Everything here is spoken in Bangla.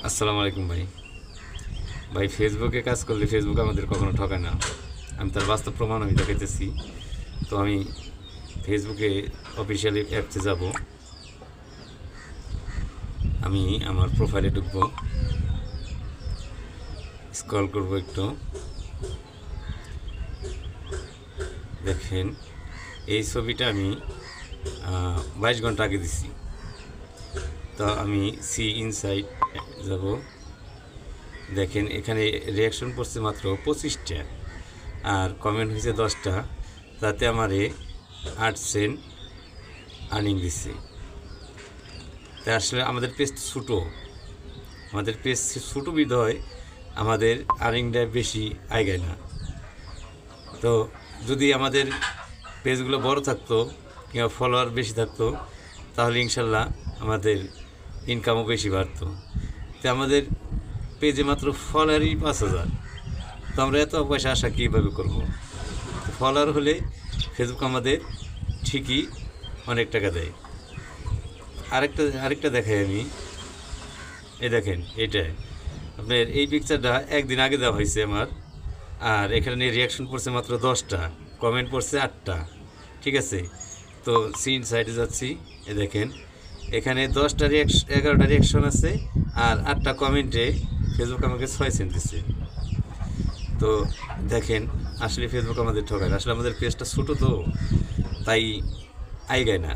আসসালামু আলাইকুম ভাই। ভাই ফেসবুকে কাজ করলে ফেসবুক আমাদের কখনো ঠকায় না। আমি তার বাস্তব প্রমাণ আমি দেখাইতেছি। তো আমি ফেসবুকে অফিসিয়ালি অ্যাপসে যাব। আমি আমার প্রোফাইলে ঢুকবো, স্ক্রল করব একটু। দেখেন এই ছবিটা আমি 22 ঘন্টা আগে দিছি। তো আমি সি ইনসাইড যাব। দেখেন এখানে রিয়াকশন পড়ছে মাত্র 25টা আর কমেন্ট হয়েছে 10টা, তাতে আমারে 8 সেন্ট আর্নিং দিচ্ছে। তাই আসলে আমাদের পেজ ছোটো, আমাদের পেজ ছোটো বিধয় আমাদের আর্নিংটা বেশি আগায় না। তো যদি আমাদের পেজগুলো বড় থাকতো কিংবা ফলোয়ার বেশি থাকতো তাহলে ইনশাল্লাহ আমাদের ইনকামও বেশি বাড়তো। তো আমাদের পেজে মাত্র ফলোয়ারই 5,000। তো আমরা এত পয়সা আশা কীভাবে করবো? ফলোয়ার হলে ফেসবুক আমাদের ঠিকই অনেক টাকা দেয়। আরেকটা দেখাই আমি। এই দেখেন, এটা আপনার এই পিকচারটা একদিন আগে দেওয়া হয়েছে আমার, আর এখানে রিয়াকশন পড়ছে মাত্র 10টা, কমেন্ট পড়ছে 8টা। ঠিক আছে, তো সিন সাইডে যাচ্ছি। এ দেখেন এখানে 11টা রিয়াকশন আছে আর 8টা কমেন্টে ফেসবুক আমাকে 6 সেন্ট দিচ্ছে। তো দেখেন আসলে ফেসবুক আমাদের ঠকায়। আসলে আমাদের পেজটা ছোটো, তো তাই আইগায় না।